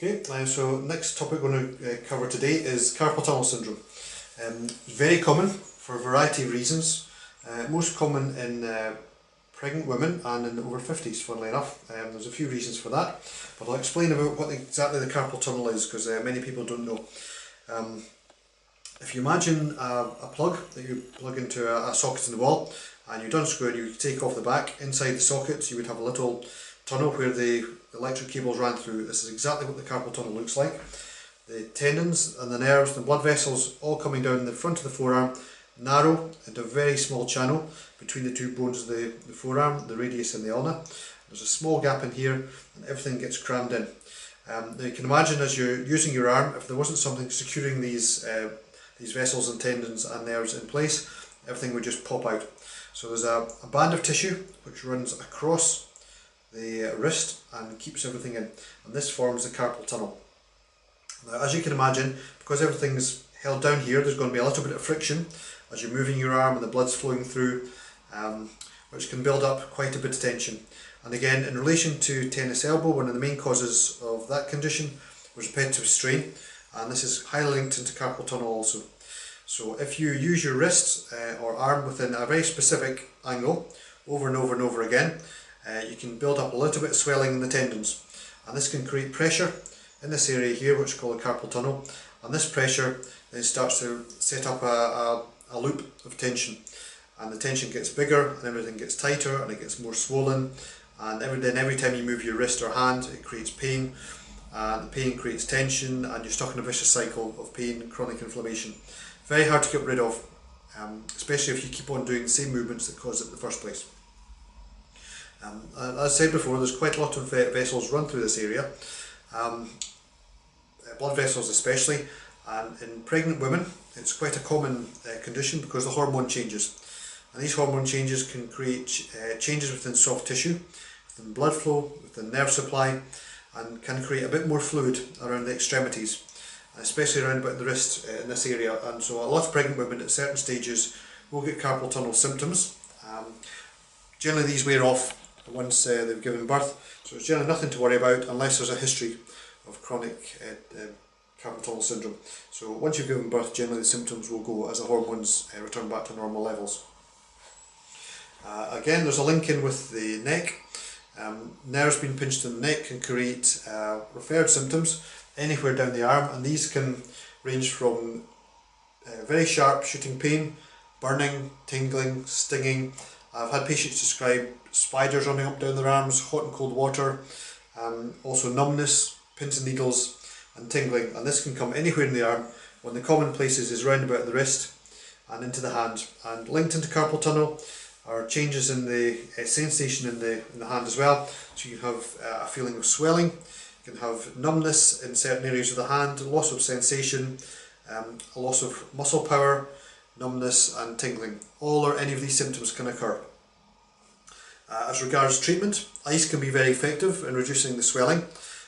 Okay, so next topic we're going to cover today is carpal tunnel syndrome. Very common for a variety of reasons. Most common in pregnant women and in the over 50s, funnily enough. There's a few reasons for that, but I'll explain about what exactly the carpal tunnel is, because many people don't know. If you imagine a plug that you plug into a socket in the wall, and you unscrew and you take off the back, inside the socket you would have a little tunnel where the electric cables ran through. This is exactly what the carpal tunnel looks like. The tendons and the nerves and the blood vessels all coming down the front of the forearm, narrow into a very small channel between the two bones of the forearm, the radius and the ulna. There's a small gap in here and everything gets crammed in. Now you can imagine, as you're using your arm, if there wasn't something securing these vessels and tendons and nerves in place, everything would just pop out. So there's a band of tissue which runs across the wrist and keeps everything in, and this forms the carpal tunnel. Now, as you can imagine, because everything's held down here, there's going to be a little bit of friction as you're moving your arm and the blood's flowing through, which can build up quite a bit of tension. And again, in relation to tennis elbow, one of the main causes of that condition was repetitive strain, and this is highly linked into carpal tunnel also. So if you use your wrist or arm within a very specific angle over and over and over again, you can build up a little bit of swelling in the tendons, and this can create pressure in this area here, which is called a carpal tunnel, and this pressure then starts to set up a loop of tension, and the tension gets bigger and everything gets tighter and it gets more swollen, and every time you move your wrist or hand it creates pain, and the pain creates tension, and you're stuck in a vicious cycle of pain and chronic inflammation. Very hard to get rid of, especially if you keep on doing the same movements that caused it in the first place. As I said before, there's quite a lot of vessels run through this area, blood vessels especially, and in pregnant women it's quite a common condition because the hormone changes, and these hormone changes can create changes within soft tissue, within blood flow, within nerve supply, and can create a bit more fluid around the extremities, especially around about the wrist in this area. And so a lot of pregnant women at certain stages will get carpal tunnel symptoms. Generally these wear off once they've given birth, so it's generally nothing to worry about unless there's a history of chronic carpal tunnel syndrome. So once you've given birth, generally the symptoms will go as the hormones return back to normal levels. Again, there's a link in with the neck. Nerves being pinched in the neck can create referred symptoms anywhere down the arm, and these can range from very sharp shooting pain, burning, tingling, stinging. I've had patients describe spiders running up down their arms, hot and cold water, also numbness, pins and needles and tingling, and this can come anywhere in the arm. One of the common places is round about the wrist and into the hand, and linked into carpal tunnel are changes in the sensation in the hand as well. So you have a feeling of swelling, you can have numbness in certain areas of the hand, loss of sensation, a loss of muscle power, numbness and tingling. All or any of these symptoms can occur. As regards treatment, ice can be very effective in reducing the swelling.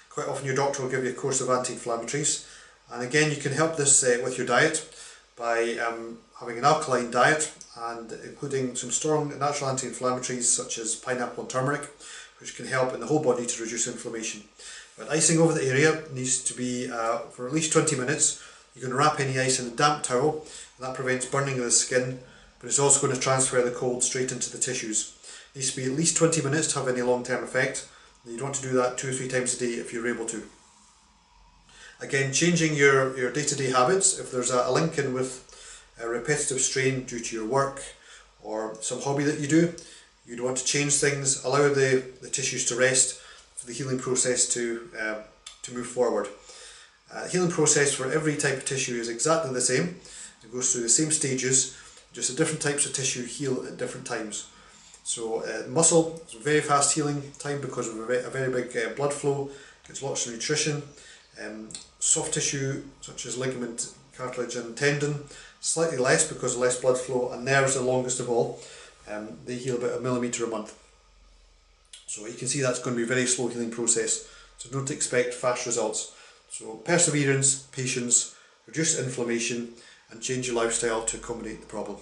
Quite often your doctor will give you a course of anti-inflammatories, and again you can help this with your diet by having an alkaline diet and including some strong natural anti-inflammatories such as pineapple and turmeric, which can help in the whole body to reduce inflammation. But icing over the area needs to be for at least 20 minutes. You can wrap any ice in a damp towel, and that prevents burning of the skin, but it's also going to transfer the cold straight into the tissues. It needs to be at least 20 minutes to have any long-term effect. You'd want to do that 2 or 3 times a day if you're able to. Again, changing your day-to-day habits. If there's a link in with a repetitive strain due to your work or some hobby that you do, you'd want to change things, allow the tissues to rest for the healing process to move forward. The healing process for every type of tissue is exactly the same. It goes through the same stages, just the different types of tissue heal at different times. So muscle is a very fast healing time because of a very big blood flow, gets lots of nutrition. Soft tissue such as ligament, cartilage and tendon, slightly less because of less blood flow, and nerves the longest of all. They heal about 1 millimetre a month. So you can see that's going to be a very slow healing process, so don't expect fast results. So perseverance, patience, reduce inflammation and change your lifestyle to accommodate the problem.